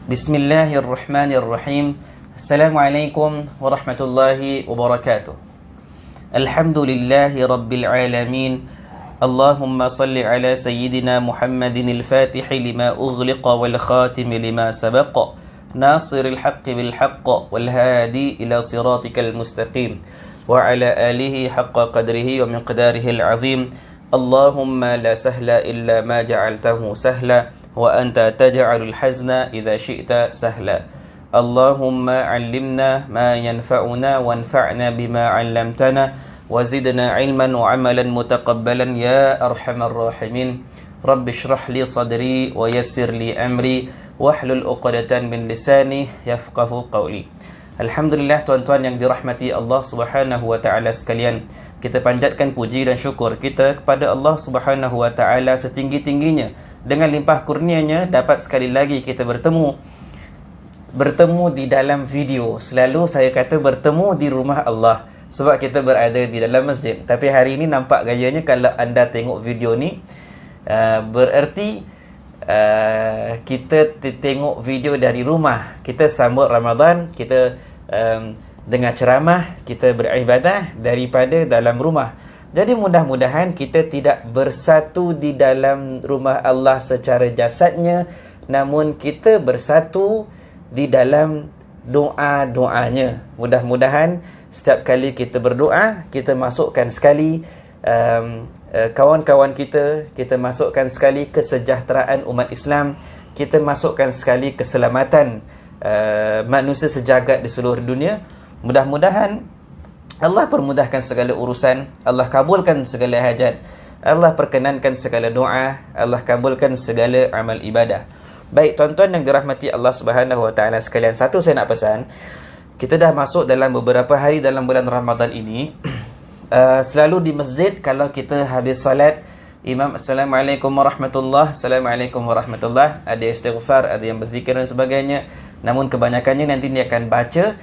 Bismillahirrahmanirrahim. Assalamualaikum warahmatullahi wabarakatuh. Alhamdulillahi rabbil alamin. Allahumma salli ala sayyidina Muhammadin al-Fatih lima ughliqa wal khatim lima sabaqa. Nasiril haqqi bil haqq wal hadi ila siratikal mustaqim. Wa ala alihi haqqa qadrihi wa miqdarihi al-azim. Allahumma la sahla illa ma ja'altahu sahla. Wa anta taj'alul hazna idza syi'ta sahla. Allahumma 'allimna ma yanfa'una wanfa'na bima 'allamtana wa zidna 'ilman wa 'amalan mutaqabbalan ya arhamar rahimin. Rabbi shrah li sadri wa yassir li amri wahlul 'uqdatan min lisani yafqahu qawli. Alhamdulillah, tuan-tuan yang dirahmati Allah Subhanahu wa taala sekalian, kita panjatkan puji dan syukur kita kepada Allah Subhanahu wa taala setinggi-tingginya. Dengan limpah kurnianya dapat sekali lagi kita bertemu di dalam video. Selalu saya kata bertemu di rumah Allah sebab kita berada di dalam masjid. Tapi hari ini nampak gayanya kalau anda tengok video ni bererti kita tengok video dari rumah. Kita sambut Ramadan, kita dengar ceramah, kita beribadah daripada dalam rumah. Jadi mudah-mudahan kita tidak bersatu di dalam rumah Allah secara jasadnya, namun kita bersatu di dalam doa-doanya. Mudah-mudahan setiap kali kita berdoa, kita masukkan sekali kawan-kawan kita masukkan sekali kesejahteraan umat Islam, kita masukkan sekali keselamatan manusia sejagat di seluruh dunia. Mudah-mudahan Allah permudahkan segala urusan, Allah kabulkan segala hajat, Allah perkenankan segala doa, Allah kabulkan segala amal ibadah. Baik, tuan-tuan yang dirahmati Allah Subhanahu wa taala sekalian, satu saya nak pesan, kita dah masuk dalam beberapa hari dalam bulan Ramadan ini. Selalu di masjid kalau kita habis salat, imam assalamualaikum warahmatullahi, assalamualaikum warahmatullahi, ada istighfar, ada yang berzikir dan sebagainya. Namun kebanyakannya nanti dia akan baca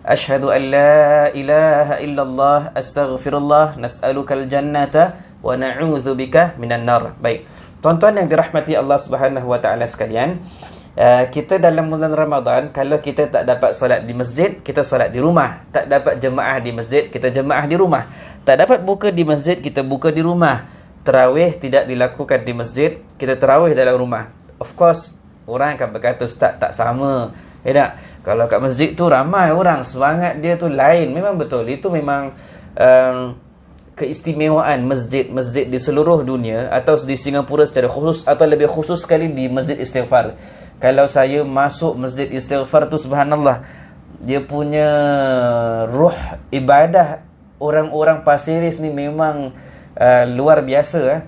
Ashhadu an la ilaha illallah astaghfirullah nas'alukal jannata wa na'udzubika minan nar. Baik, tuan-tuan yang dirahmati Allah Subhanahu wa taala sekalian, kita dalam bulan Ramadan kalau kita tak dapat solat di masjid, kita solat di rumah. Tak dapat jemaah di masjid, kita jemaah di rumah. Tak dapat buka di masjid, kita buka di rumah. Tarawih tidak dilakukan di masjid, kita tarawih dalam rumah. Of course, orang akan berkata, "Ustaz, tak sama." Ya tak? Kalau kat masjid tu ramai orang, semangat dia tu lain. Memang betul. Itu memang keistimewaan masjid-masjid di seluruh dunia atau di Singapura secara khusus atau lebih khusus sekali di Masjid Istighfar. Kalau saya masuk Masjid Istighfar tu, subhanallah, dia punya ruh ibadah orang-orang Pasiris ni memang luar biasa.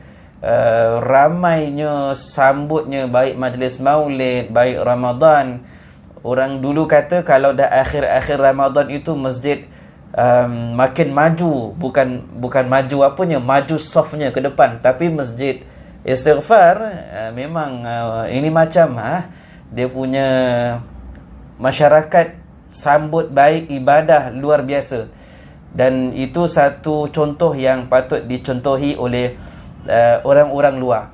Ramainya sambutnya, baik majlis maulid, baik Ramadan. Orang dulu kata kalau dah akhir-akhir Ramadan itu masjid makin maju, bukan maju apanya, maju softnya ke depan. Tapi Masjid Istighfar memang ini macam dia punya masyarakat sambut baik, ibadah luar biasa. Dan itu satu contoh yang patut dicontohi oleh orang-orang luar.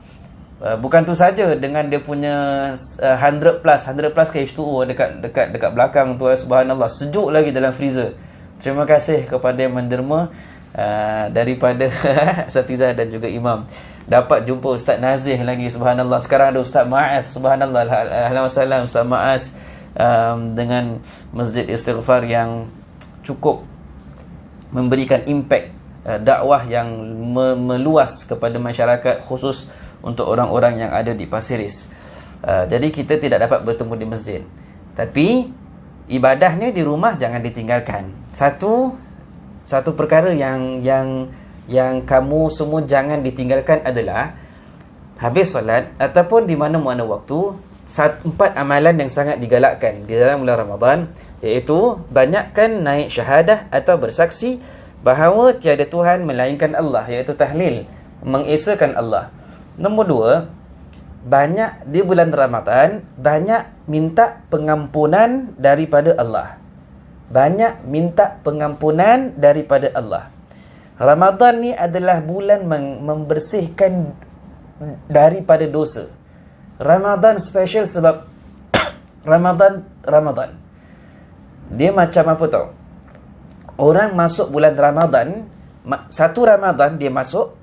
Bukan tu saja, dengan dia punya 100 plus ke H2O dekat belakang tu, subhanallah, sejuk lagi dalam freezer. Terima kasih kepada yang menderma daripada Asatizah dan juga Imam. Dapat jumpa Ustaz Nazih lagi, subhanallah. Sekarang ada Ustaz Ma'az, subhanallah. Ahlan wa sahlan Ustaz Ma'az dengan Masjid Istighfar yang cukup memberikan impact dakwah yang meluas kepada masyarakat, khusus untuk orang-orang yang ada di Pasiris. Jadi kita tidak dapat bertemu di masjid, tapi ibadahnya di rumah jangan ditinggalkan. Satu perkara yang kamu semua jangan ditinggalkan adalah habis solat ataupun di mana-mana waktu, 4 amalan yang sangat digalakkan di dalam bulan Ramadan, iaitu banyakkan naik syahadah atau bersaksi bahawa tiada Tuhan melainkan Allah, iaitu tahlil, mengesakan Allah. Nombor 2, banyak di bulan Ramadan, banyak minta pengampunan daripada Allah. Banyak minta pengampunan daripada Allah. Ramadan ni adalah bulan membersihkan daripada dosa. Ramadan special sebab Ramadan. Dia macam apa tau? Orang masuk bulan Ramadan, satu Ramadan dia masuk,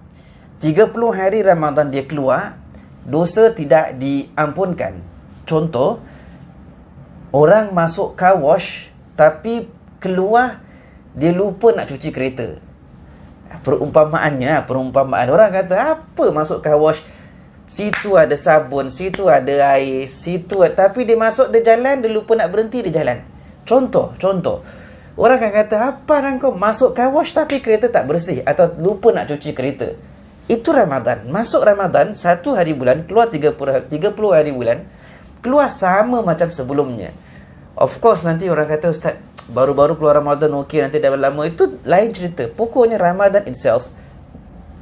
30 hari Ramadan dia keluar, dosa tidak diampunkan. Contoh, orang masuk car wash tapi keluar dia lupa nak cuci kereta. Perumpamaan orang kata, apa masuk car wash, situ ada sabun, situ ada air, tapi dia masuk, dia jalan, dia lupa nak berhenti, dia jalan. Contoh orang akan kata, apa kau masuk car wash tapi kereta tak bersih, atau lupa nak cuci kereta. Itu Ramadan. Masuk Ramadan, satu hari bulan, keluar 30 hari bulan, keluar sama macam sebelumnya. Of course nanti orang kata, Ustaz, baru-baru keluar Ramadan okey, nanti dah lama. Itu lain cerita. Pokoknya Ramadan itself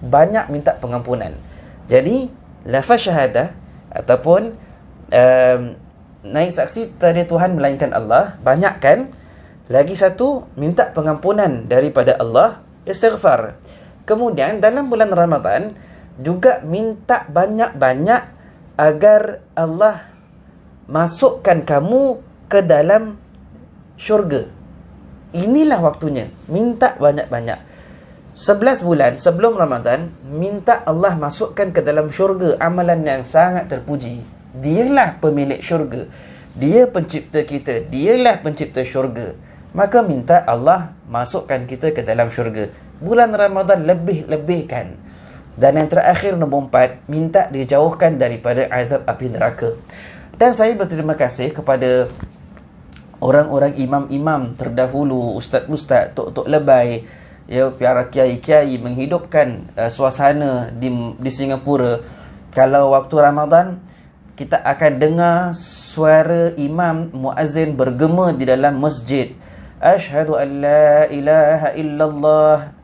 banyak minta pengampunan. Jadi lafaz syahadah ataupun naik saksi tadi Tuhan melainkan Allah, banyakkan. Lagi satu, minta pengampunan daripada Allah, istighfar. Kemudian dalam bulan Ramadan juga minta banyak-banyak agar Allah masukkan kamu ke dalam syurga. Inilah waktunya, minta banyak-banyak. 11 bulan sebelum Ramadan, minta Allah masukkan ke dalam syurga, amalan yang sangat terpuji. Dialah pemilik syurga, Dia pencipta kita, Dialah pencipta syurga. Maka minta Allah masukkan kita ke dalam syurga. Bulan Ramadan lebih-lebihkan. Dan yang terakhir, nombor 4, minta dijauhkan daripada azab api neraka. Dan saya berterima kasih kepada orang-orang imam-imam terdahulu, ustaz-ustaz, tok-tok lebay, ya, para kiai-kiai menghidupkan suasana di Singapura. Kalau waktu Ramadan, kita akan dengar suara imam muazzin bergema di dalam masjid. Asyhadu an la ilaha illallah,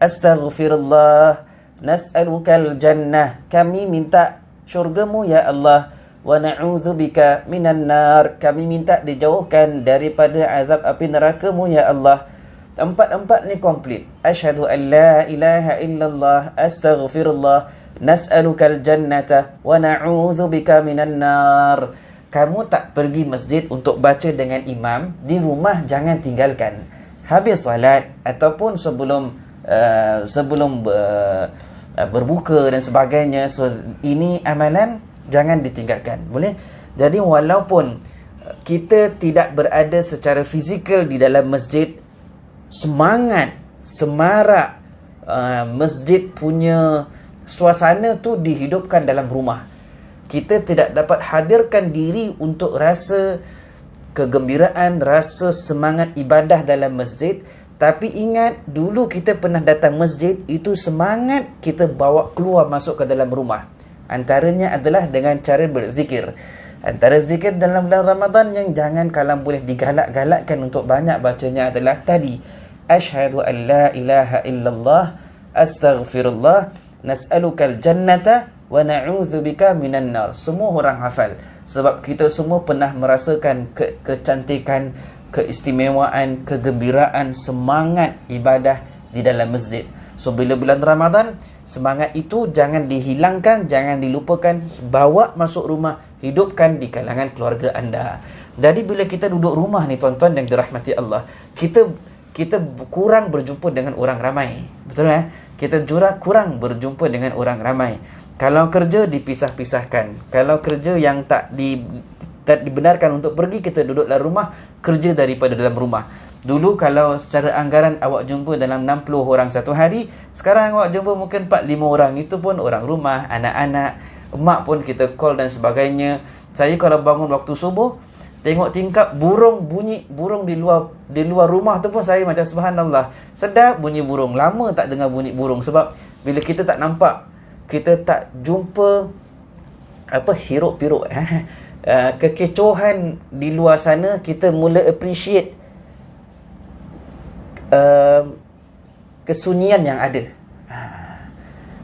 astaghfirullah, nas'alukal jannah. Kami minta syurgamu ya Allah. Wa na'udzubika minan nar. Kami minta dijauhkan daripada azab api neraka-Mu ya Allah. Empat ni komplit. Asyhadu an la ilaha illallah, astaghfirullah, nas'alukal jannata wa na'udzubika minan nar. Kamu tak pergi masjid untuk baca dengan imam, di rumah jangan tinggalkan. Habis salat ataupun sebelum berbuka dan sebagainya. So ini amalan jangan ditinggalkan. Boleh? Jadi walaupun kita tidak berada secara fizikal di dalam masjid, semangat, semarak masjid punya suasana tu dihidupkan dalam rumah. Kita tidak dapat hadirkan diri untuk rasa kegembiraan, rasa semangat ibadah dalam masjid. Tapi ingat, dulu kita pernah datang masjid, itu semangat kita bawa keluar masuk ke dalam rumah. Antaranya adalah dengan cara berzikir. Antara zikir dalam bulan Ramadan yang jangan kalau boleh digalak-galakkan untuk banyak bacanya adalah tadi. Asyhadu an la ilaha illallah, astaghfirullah, nas'alukal jannata wa na'udzubika minan nar. Semua orang hafal. Sebab kita semua pernah merasakan kecantikan, keistimewaan, kegembiraan, semangat ibadah di dalam masjid. So bila bulan Ramadan, semangat itu jangan dihilangkan, jangan dilupakan. Bawa masuk rumah, hidupkan di kalangan keluarga anda. Jadi bila kita duduk rumah ni tuan-tuan yang dirahmati Allah, kita kurang berjumpa dengan orang ramai. Betul kita kurang berjumpa dengan orang ramai. Kalau kerja dipisah-pisahkan. Kalau kerja yang tak dibenarkan untuk pergi, kita duduk dalam rumah, kerja daripada dalam rumah. Dulu kalau secara anggaran awak jumpa dalam 60 orang satu hari, sekarang awak jumpa mungkin 4-5 orang. Itu pun orang rumah, anak-anak, emak pun kita call dan sebagainya. Saya kalau bangun waktu subuh, tengok tingkap burung bunyi, burung di luar rumah tu pun saya macam subhanallah. Sedap bunyi burung. Lama tak dengar bunyi burung. Sebab bila kita tak nampak, kita tak jumpa hiruk-piruk kekecohan di luar sana, kita mula appreciate kesunyian yang ada.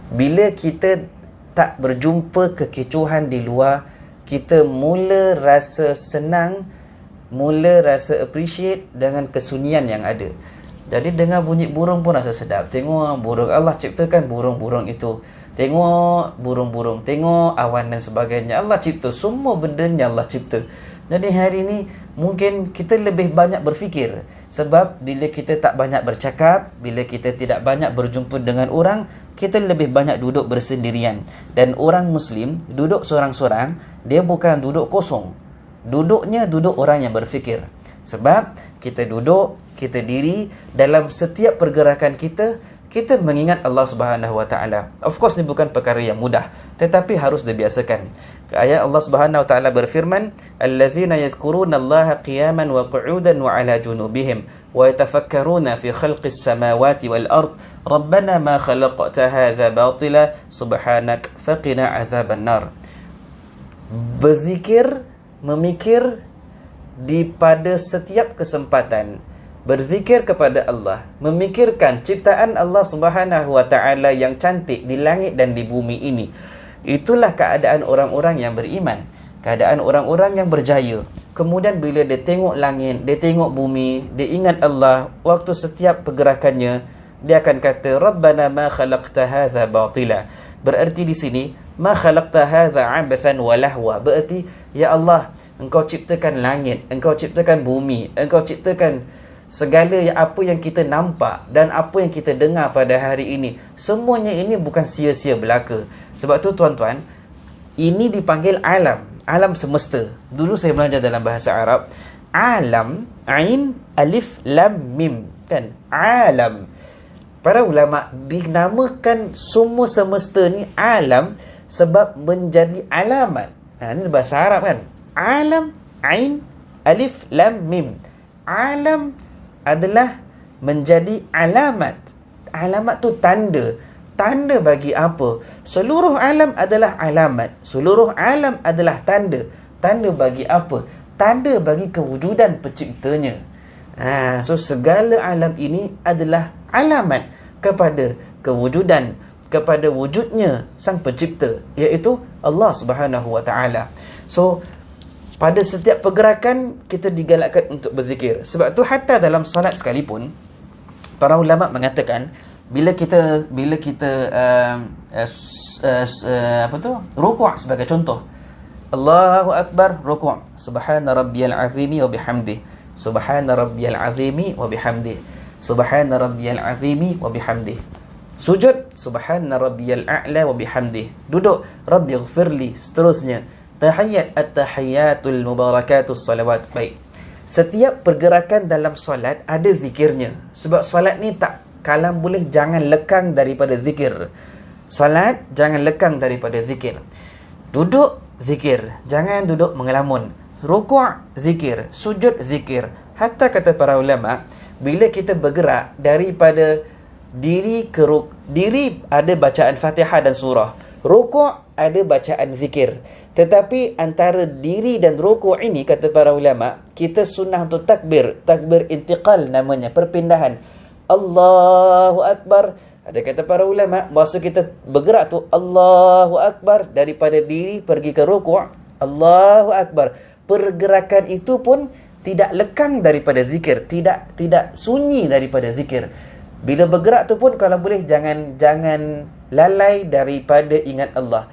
Bila kita tak berjumpa kekecohan di luar, kita mula rasa senang, mula rasa appreciate dengan kesunyian yang ada. Jadi dengar bunyi burung pun rasa sedap. Tengok burung, Allah ciptakan burung-burung itu. Tengok burung-burung, tengok awan dan sebagainya. Allah cipta, semua bendanya Allah cipta. Jadi hari ini mungkin kita lebih banyak berfikir. Sebab bila kita tak banyak bercakap, bila kita tidak banyak berjumpa dengan orang, kita lebih banyak duduk bersendirian. Dan orang Muslim duduk seorang-seorang, dia bukan duduk kosong. Duduknya duduk orang yang berfikir. Sebab kita duduk, kita diri, dalam setiap pergerakan kita, kita mengingat Allah Subhanahu Wa Taala. Of course ni bukan perkara yang mudah, tetapi harus dibiasakan. Ayat Allah Subhanahu Wa Taala berfirman, "Allazina yadhkuruna Allah qiyaman wa qu'udan wa 'ala junubihim wa yatafakkaruna fi khalqis samawati wal ard. Rabbana ma khalaqta hadza batila subhanak faqina 'adzaban nar." Berzikir, memikir pada setiap kesempatan, berzikir kepada Allah, memikirkan ciptaan Allah Subhanahu Wa Taala yang cantik di langit dan di bumi ini. Itulah keadaan orang-orang yang beriman, keadaan orang-orang yang berjaya. Kemudian bila dia tengok langit, dia tengok bumi, dia ingat Allah, waktu setiap pergerakannya dia akan kata, Rabbana ma khalaqta hadza batila. Bererti di sini, ma khalaqta hadza 'abathan wa lahwa. Bererti, ya Allah, Engkau ciptakan langit, Engkau ciptakan bumi, Engkau ciptakan segala apa yang kita nampak dan apa yang kita dengar pada hari ini. Semuanya ini bukan sia-sia belaka. Sebab tu tuan-tuan, ini dipanggil alam, alam semesta. Dulu saya belajar dalam bahasa Arab, alam, ain, alif, lam, mim, kan? Alam. Para ulama dinamakan semua semesta ni alam sebab menjadi alamat. Ini bahasa Arab kan? Alam, ain, alif, lam, mim. Alam adalah menjadi alamat. Alamat tu tanda. Tanda bagi apa? Seluruh alam adalah alamat. Seluruh alam adalah tanda. Tanda bagi apa? Tanda bagi kewujudan penciptanya. So segala alam ini adalah alamat kepada kewujudan, kepada wujudnya sang pencipta, iaitu Allah Subhanahu Wa Taala. So pada setiap pergerakan kita digalakkan untuk berzikir. Sebab tu hatta dalam salat sekalipun, para ulama mengatakan bila kita rukuk sebagai contoh, Allahu Akbar, rukuk, subhana rabbiyal azimi wa bihamdih, subhana rabbiyal azimi wa bihamdih, subhana rabbiyal azimi wa bihamdih. Sujud, subhana rabbiyal a'la wa bihamdih. Duduk, rabbighfirli, seterusnya. Tahiyat, at-tahiyatul mubarakatus salawat. Baik, setiap pergerakan dalam solat ada zikirnya. Sebab solat ni tak, kalau boleh jangan lekang daripada zikir. Solat jangan lekang daripada zikir. Duduk, zikir, jangan duduk mengelamun. Rukuk, zikir. Sujud, zikir. Hatta kata para ulama, bila kita bergerak daripada diri ke diri, ada bacaan Fatihah dan surah. Rukuk ada bacaan zikir. Tetapi antara diri dan rukuk ini, kata para ulama, kita sunnah untuk takbir. Takbir intiqal namanya, perpindahan. Allahu Akbar. Ada kata para ulama, masa kita bergerak tu, Allahu Akbar, daripada diri pergi ke rukuk, Allahu Akbar. Pergerakan itu pun tidak lekang daripada zikir, tidak sunyi daripada zikir. Bila bergerak tu pun kalau boleh jangan lalai daripada ingat Allah.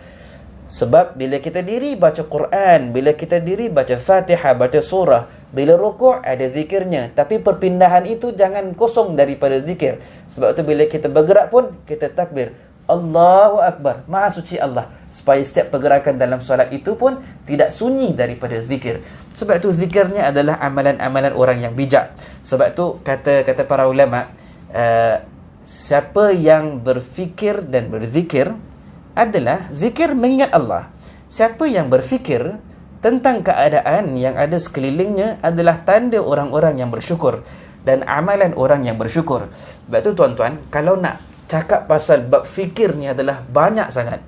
Sebab bila kita diri baca Quran, bila kita diri baca Fatihah, baca surah, bila rukuk ada zikirnya, tapi perpindahan itu jangan kosong daripada zikir. Sebab tu bila kita bergerak pun kita takbir, Allahu Akbar, Maha suci Allah, supaya setiap pergerakan dalam solat itu pun tidak sunyi daripada zikir. Sebab tu zikirnya adalah amalan-amalan orang yang bijak. Sebab tu kata para ulama, siapa yang berfikir dan berzikir adalah zikir mengingat Allah. Siapa yang berfikir tentang keadaan yang ada sekelilingnya adalah tanda orang-orang yang bersyukur dan amalan orang yang bersyukur. Sebab tu tuan-tuan, kalau nak cakap pasal bab fikir ni adalah banyak sangat,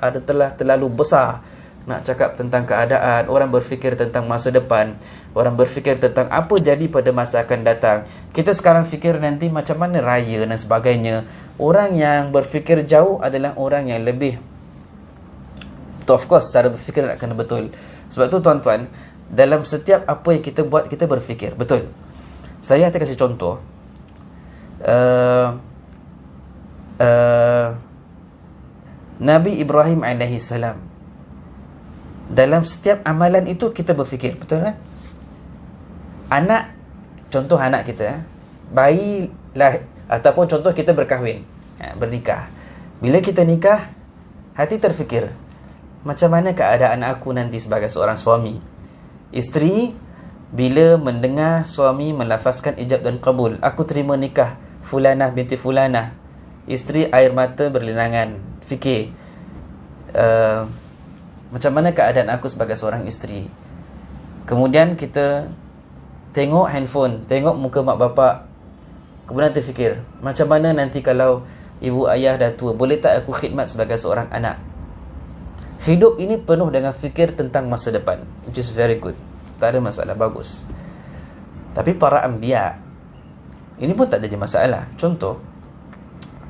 terlalu besar. Nak cakap tentang keadaan, orang berfikir tentang masa depan, orang berfikir tentang apa jadi pada masa akan datang. Kita sekarang fikir nanti macam mana raya dan sebagainya. Orang yang berfikir jauh adalah orang yang lebih, of course, cara berfikir nak kena betul. Sebab tu tuan-tuan, dalam setiap apa yang kita buat, kita berfikir betul. Saya akan kasih contoh. Nabi Ibrahim alaihi salam, dalam setiap amalan itu kita berfikir, betul kan? Anak, contoh anak kita, bayi lah, ataupun contoh kita berkahwin, bernikah. Bila kita nikah, hati terfikir, macam mana keadaan aku nanti sebagai seorang suami? Isteri bila mendengar suami melafazkan ijab dan qabul, aku terima nikah Fulanah binti Fulanah, isteri air mata berlinangan, fikir, macam mana keadaan aku sebagai seorang isteri? Kemudian kita tengok handphone, tengok muka mak bapak, kemudian terfikir, macam mana nanti kalau ibu ayah dah tua, boleh tak aku khidmat sebagai seorang anak? Hidup ini penuh dengan fikir tentang masa depan, which is very good, tak ada masalah, bagus. Tapi para anbiya, ini pun tak ada je masalah. Contoh,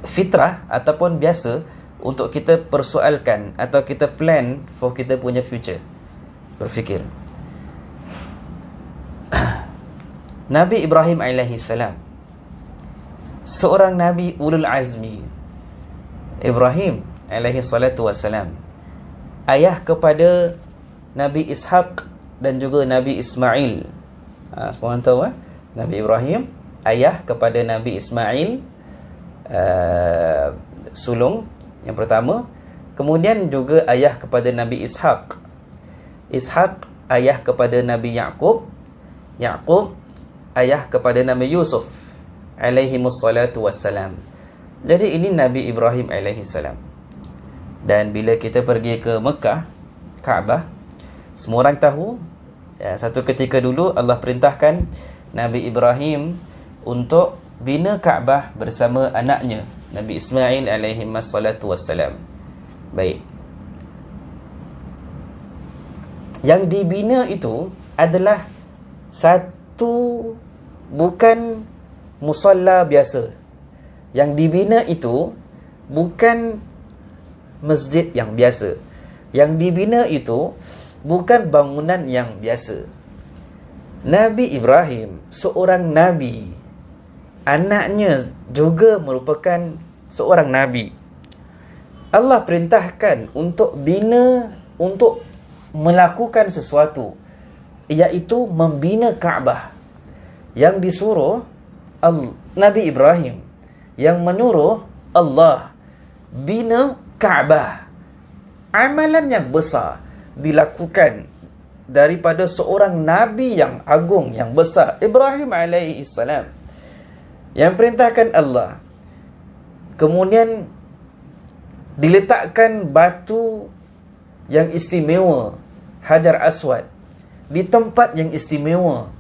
fitrah ataupun biasa untuk kita persoalkan atau kita plan for kita punya future. Berfikir, Nabi Ibrahim alaihi salam, seorang Nabi ulul azmi, Ibrahim alaihi salatu wassalam, ayah kepada Nabi Ishaq dan juga Nabi Ismail. Semua orang tahu Nabi Ibrahim ayah kepada Nabi Ismail, sulung yang pertama. Kemudian juga ayah kepada Nabi Ishaq. Ishaq ayah kepada Nabi Yaqub. Yaqub ayah kepada Nabi Yusuf alaihimus salatu wassalam. Jadi ini Nabi Ibrahim alaihi salam. Dan bila kita pergi ke Mekah, Kaabah, semua orang tahu, satu ketika dulu Allah perintahkan Nabi Ibrahim untuk bina Kaabah bersama anaknya Nabi Ismail alaihimus salatu wassalam. Baik, yang dibina itu adalah satu, bukan musalla biasa. Yang dibina itu bukan masjid yang biasa. Yang dibina itu bukan bangunan yang biasa. Nabi Ibrahim seorang nabi, anaknya juga merupakan seorang nabi. Allah perintahkan untuk bina, untuk melakukan sesuatu, iaitu membina Kaabah. Yang disuruh Nabi Ibrahim, yang menyuruh Allah bina Kaabah. Amalan yang besar dilakukan daripada seorang nabi yang agung, yang besar, Ibrahim alaihi salam, yang perintahkan Allah. Kemudian diletakkan batu yang istimewa, Hajar Aswad, di tempat yang istimewa.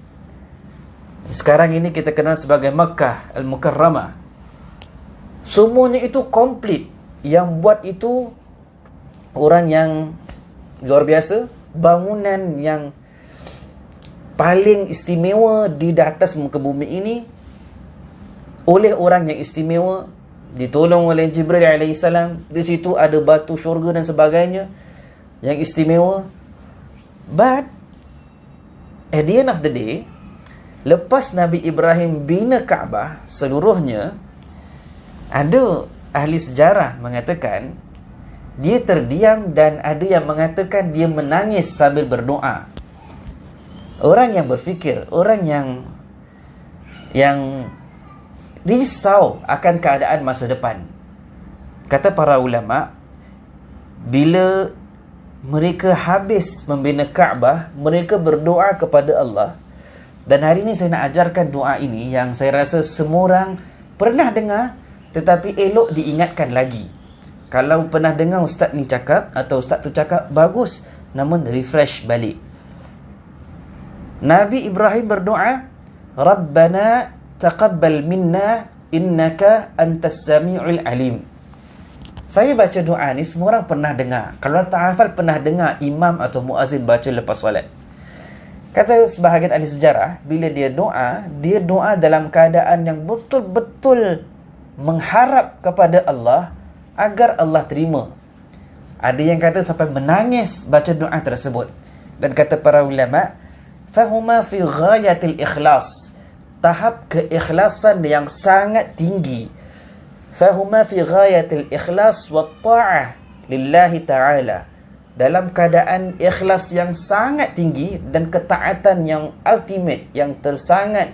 Sekarang ini kita kenal sebagai Makkah Al-Mukarramah. Semuanya itu komplit. Yang buat itu orang yang luar biasa, bangunan yang paling istimewa di atas muka bumi ini, oleh orang yang istimewa, ditolong oleh Jibril alaihissalam. Di situ ada batu syurga dan sebagainya yang istimewa. But at the end of the day, lepas Nabi Ibrahim bina Kaabah seluruhnya, ada ahli sejarah mengatakan dia terdiam, dan ada yang mengatakan dia menangis sambil berdoa. Orang yang berfikir, orang yang risau akan keadaan masa depan. Kata para ulama, bila mereka habis membina Kaabah, mereka berdoa kepada Allah. Dan hari ini saya nak ajarkan doa ini yang saya rasa semua orang pernah dengar, tetapi elok diingatkan lagi. Kalau pernah dengar ustaz ni cakap atau ustaz tu cakap, bagus, namun refresh balik. Nabi Ibrahim berdoa, Rabbana taqabbal minna innaka antas sami'ul alim. Saya baca doa ni, semua orang pernah dengar. Kalau tak hafal, pernah dengar imam atau muazzin baca lepas solat. Kata sebahagian ahli sejarah, bila dia doa dalam keadaan yang betul-betul mengharap kepada Allah agar Allah terima. Ada yang kata sampai menangis baca doa tersebut. Dan kata para ulama, fahuma fi ghayatil ikhlas, tahap keikhlasan yang sangat tinggi. Fahuma fi ghayatil ikhlas wa ta'ah lillahi ta'ala, dalam keadaan ikhlas yang sangat tinggi dan ketaatan yang ultimate, yang tersangat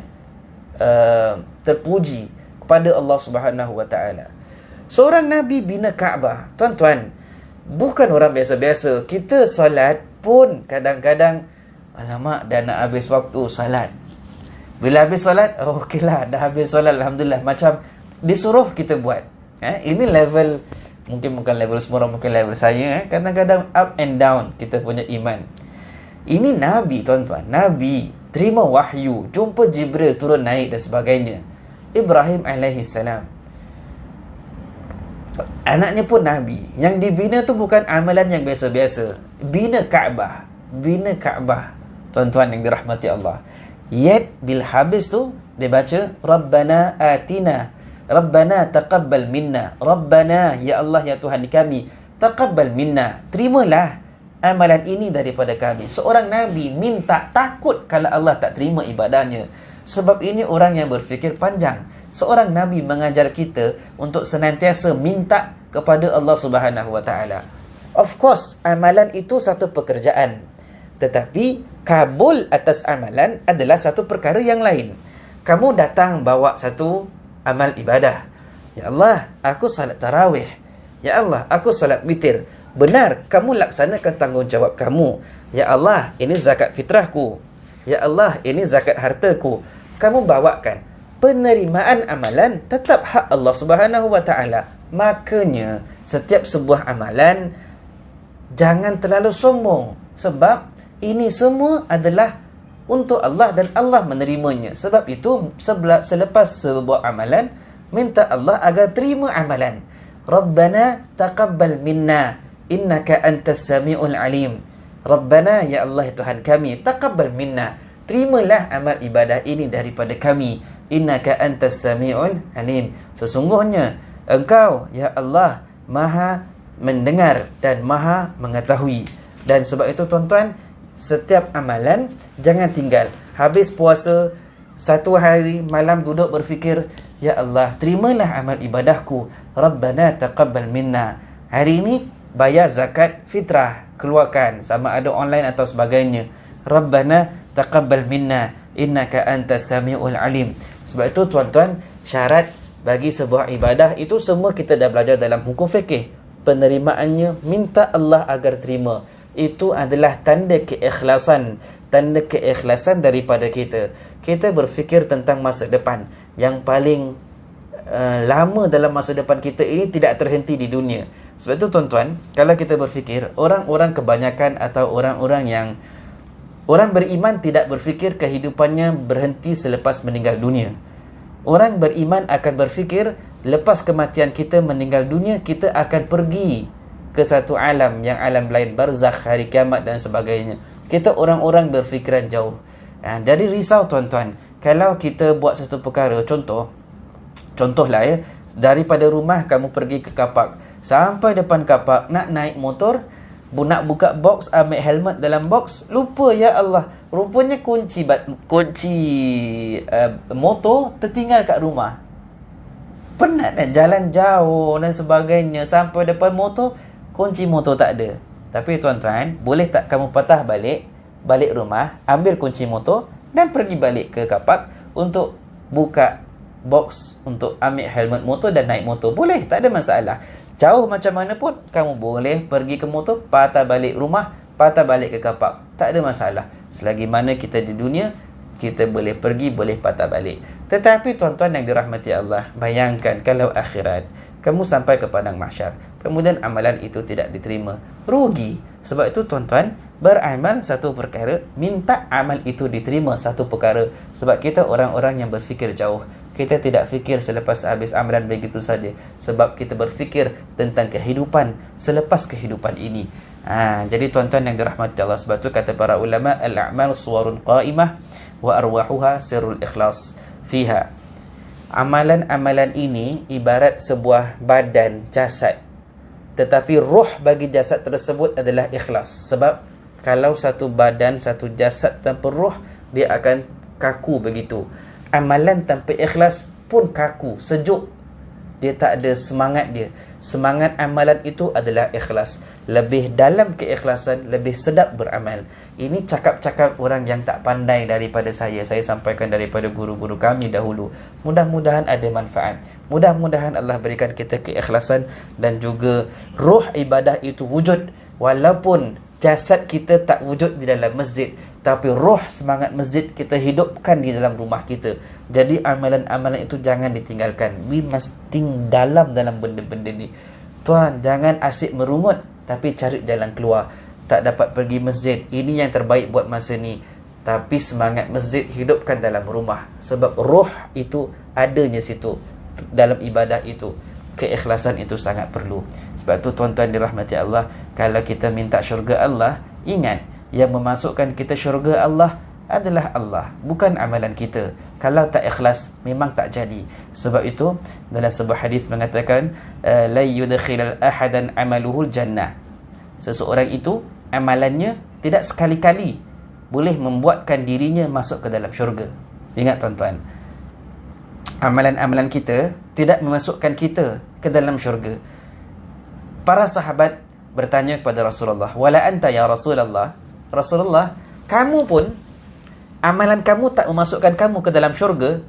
terpuji kepada Allah Subhanahu wa taala. Seorang Nabi bina Kaabah. Tuan-tuan, bukan orang biasa-biasa. Kita solat pun kadang-kadang, alamak, dah nak habis waktu solat. Bila habis solat, oh okeylah, dah habis solat, alhamdulillah. Macam disuruh kita buat. Ini level, mungkin bukan level semua orang, mungkin level saya. Kadang-kadang up and down kita punya iman. Ini Nabi, tuan-tuan. Nabi terima wahyu, jumpa Jibril turun naik dan sebagainya. Ibrahim alaihissalam, anaknya pun Nabi. Yang dibina tu bukan amalan yang biasa-biasa. Bina Kaabah. Bina Kaabah. Tuan-tuan yang dirahmati Allah. Yet, bila habis tu, dia baca, Rabbana atina. Rabbana taqabbal minna. Rabbana, ya Allah, ya Tuhan kami. Taqabbal minna. Terimalah amalan ini daripada kami. Seorang Nabi minta, takut kalau Allah tak terima ibadahnya. Sebab ini orang yang berfikir panjang. Seorang Nabi mengajar kita untuk senantiasa minta kepada Allah Subhanahu wa taala. Of course, amalan itu satu pekerjaan. Tetapi kabul atas amalan adalah satu perkara yang lain. Kamu datang bawa satu amal ibadah. Ya Allah, aku salat tarawih. Ya Allah, aku salat witir. Benar, kamu laksanakan tanggungjawab kamu. Ya Allah, ini zakat fitrahku. Ya Allah, ini zakat hartaku. Kamu bawakan. Penerimaan amalan tetap hak Allah Subhanahu wa taala. Makanya setiap sebuah amalan jangan terlalu sombong, sebab ini semua adalah untuk Allah dan Allah menerimanya. Sebab itu selepas sebuah amalan, minta Allah agar terima amalan. Rabbana taqabbal minna innaka antas samiul alim. Rabbana, ya Allah Tuhan kami, taqabbal minna, terimalah amal ibadah ini daripada kami. Innaka antas sami'un alim. Sesungguhnya Engkau, ya Allah, Maha mendengar dan Maha mengetahui. Dan sebab itu, tuan-tuan, setiap amalan jangan tinggal. Habis puasa, satu hari malam duduk berfikir, ya Allah, terimalah amal ibadahku. Rabbana taqabbal minna. Hari ini bayar zakat fitrah, keluarkan, sama ada online atau sebagainya. Rabbana taqabbal minna innaka antas samiul alim. Sebab itu, tuan-tuan, syarat bagi sebuah ibadah itu semua kita dah belajar dalam hukum fikih. Penerimaannya minta Allah agar terima. Itu adalah tanda keikhlasan. Tanda keikhlasan daripada kita. Kita berfikir tentang masa depan. Yang paling lama dalam masa depan kita ini tidak terhenti di dunia. Sebab itu, tuan-tuan, kalau kita berfikir, orang-orang kebanyakan atau orang-orang yang orang beriman tidak berfikir kehidupannya berhenti selepas meninggal dunia. Orang beriman akan berfikir lepas kematian kita meninggal dunia, kita akan pergi ke satu alam, yang alam lain, barzakh, hari kiamat dan sebagainya. Kita orang-orang berfikiran jauh. Jadi risau, tuan-tuan, kalau kita buat satu perkara, contohlah ya, daripada rumah kamu pergi ke kapak, sampai depan kapak, nak naik motor, nak buka box, ambil helmet dalam box, lupa, ya Allah, rupanya kunci motor tertinggal kat rumah. Penat kan, jalan jauh dan sebagainya, sampai depan motor, kunci motor tak ada. Tapi tuan-tuan, boleh tak kamu patah balik rumah, ambil kunci motor dan pergi balik ke kapak untuk buka box, untuk ambil helmet motor dan naik motor? Boleh, tak ada masalah. Jauh macam mana pun, kamu boleh pergi ke motor, patah balik rumah, patah balik ke kapak. Tak ada masalah. Selagi mana kita di dunia, kita boleh pergi, boleh patah balik. Tetapi, tuan-tuan yang dirahmati Allah, bayangkan kalau akhirat, kamu sampai ke padang mahsyar, kemudian amalan itu tidak diterima. Rugi. Sebab itu, tuan-tuan, beramal satu perkara, minta amal itu diterima satu perkara. Sebab kita orang-orang yang berfikir jauh. Kita tidak fikir selepas habis amalan begitu saja. Sebab kita berfikir tentang kehidupan selepas kehidupan ini. Jadi tuan-tuan yang dirahmati Allah, sebab itu kata para ulama, al-a'mal suwarun qa'imah wa arwahuha sirrul ikhlas fiha. Amalan-amalan ini ibarat sebuah badan, jasad. Tetapi roh bagi jasad tersebut adalah ikhlas. Sebab kalau satu badan, satu jasad tanpa roh, dia akan kaku begitu. Amalan tanpa ikhlas pun kaku, sejuk. dia tak ada semangat dia. Semangat amalan itu adalah ikhlas. Lebih dalam keikhlasan, lebih sedap beramal. Ini cakap-cakap orang yang tak pandai daripada saya. Saya sampaikan daripada guru-guru kami dahulu. Mudah-mudahan ada manfaat. Mudah-mudahan Allah berikan kita keikhlasan dan juga ruh ibadah itu wujud. Walaupun jasad kita tak wujud di dalam masjid, tapi roh semangat masjid kita hidupkan di dalam rumah kita. Jadi amalan-amalan itu jangan ditinggalkan. We must think dalam benda-benda ni. Tuan, jangan asyik merungut, tapi cari jalan keluar. Tak dapat pergi masjid, ini yang terbaik buat masa ni. Tapi semangat masjid hidupkan dalam rumah. Sebab roh itu adanya situ, dalam ibadah itu. Keikhlasan itu sangat perlu. Sebab tu tuan-tuan dirahmati Allah, kalau kita minta syurga Allah, ingat, yang memasukkan kita syurga Allah adalah Allah, bukan amalan kita. Kalau tak ikhlas, memang tak jadi. Sebab itu dalam sebuah hadis mengatakan la yudkhilul ahadan amaluhul jannah. Seseorang itu amalannya tidak sekali-kali boleh membuatkan dirinya masuk ke dalam syurga. Ingat tuan-tuan, amalan-amalan kita tidak memasukkan kita ke dalam syurga. Para sahabat bertanya kepada Rasulullah, wala anta ya Rasulullah, Rasulullah, kamu pun, amalan kamu tak memasukkan kamu ke dalam syurga.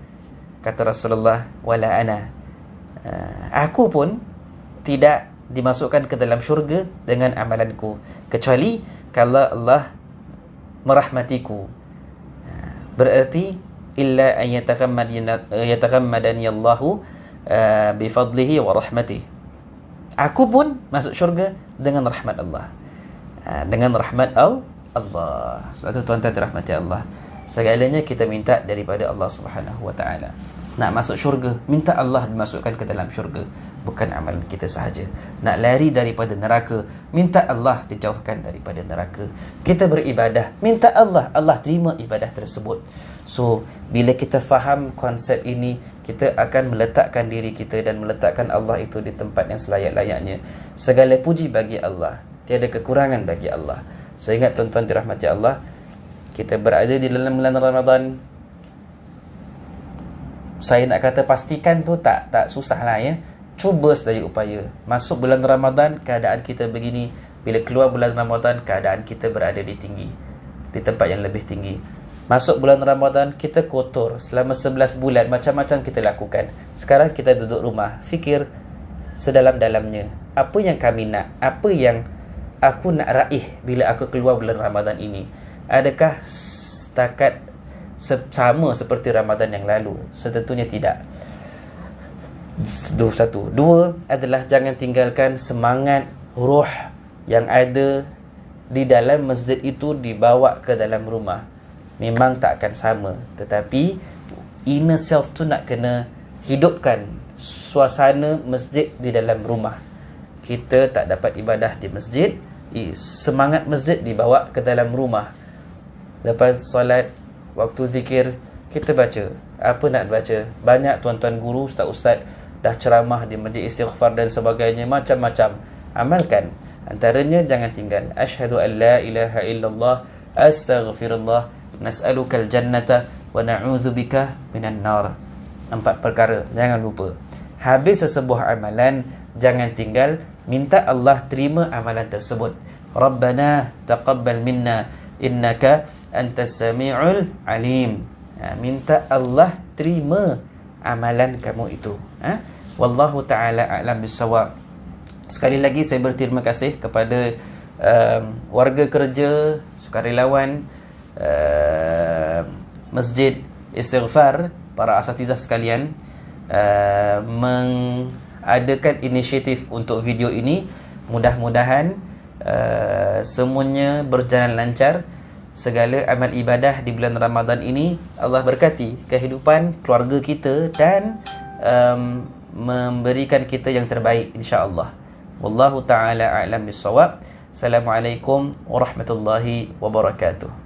Kata Rasulullah, wala ana, aku pun tidak dimasukkan ke dalam syurga dengan amalanku, kecuali kalau Allah merahmatiku. Berarti illa an yataghammadani Allahu bifadlihi wa rahmatihi. Aku pun masuk syurga dengan rahmat Allah, dengan rahmat Allah. Sebab tu tuan-tuan dirahmati Allah, segalanya kita minta daripada Allah Subhanahu wa taala. Nak masuk syurga, minta Allah dimasukkan ke dalam syurga, bukan amalan kita sahaja. Nak lari daripada neraka, minta Allah dijauhkan daripada neraka. Kita beribadah, minta Allah terima ibadah tersebut. So, bila kita faham konsep ini, kita akan meletakkan diri kita dan meletakkan Allah itu di tempat yang selayak-layaknya. Segala puji bagi Allah, tiada kekurangan bagi Allah. So, ingat tuan-tuan dirahmati Allah, kita berada di dalam bulan Ramadan. Saya nak kata pastikan tu tak susah lah ya. Cuba sedaya upaya. Masuk bulan Ramadan, keadaan kita begini. Bila keluar bulan Ramadan, keadaan kita berada di tinggi, di tempat yang lebih tinggi. Masuk bulan Ramadan, kita kotor selama 11 bulan, macam-macam kita lakukan. Sekarang kita duduk rumah, fikir sedalam-dalamnya, apa yang kami nak, apa yang aku nak raih bila aku keluar bulan Ramadan ini. Adakah setakat sama seperti Ramadan yang lalu? Setentunya tidak. Satu. Dua adalah jangan tinggalkan semangat roh yang ada di dalam masjid itu dibawa ke dalam rumah. Memang tak akan sama, tetapi inner self tu nak kena hidupkan suasana masjid di dalam rumah. Kita tak dapat ibadah di masjid, semangat masjid dibawa ke dalam rumah. Lepas solat, waktu zikir, kita baca. Apa nak baca? Banyak tuan-tuan guru, ustaz-ustaz dah ceramah di majlis istighfar dan sebagainya, macam-macam. Amalkan. Antaranya jangan tinggal asyhadu an la ilaha illallah, astaghfirullah, nas'alukal jannata wa na'udzubika minan nar. 4 perkara, jangan lupa. Habis sesebuah amalan, jangan tinggal, minta Allah terima amalan tersebut. Rabbana taqabbal minna innaka antas sami'ul alim. Minta Allah terima amalan kamu itu. Wallahu ta'ala a'lam bissawab. Sekali lagi saya berterima kasih kepada warga kerja, sukarelawan Masjid Istighfar, para asatizah sekalian, mengadakan inisiatif untuk video ini. Mudah-mudahan semuanya berjalan lancar. Segala amal ibadah di bulan Ramadan ini Allah berkati kehidupan keluarga kita dan memberikan kita yang terbaik insya-Allah. Wallahu ta'ala a'lam bissawab. Assalamualaikum warahmatullahi wabarakatuh.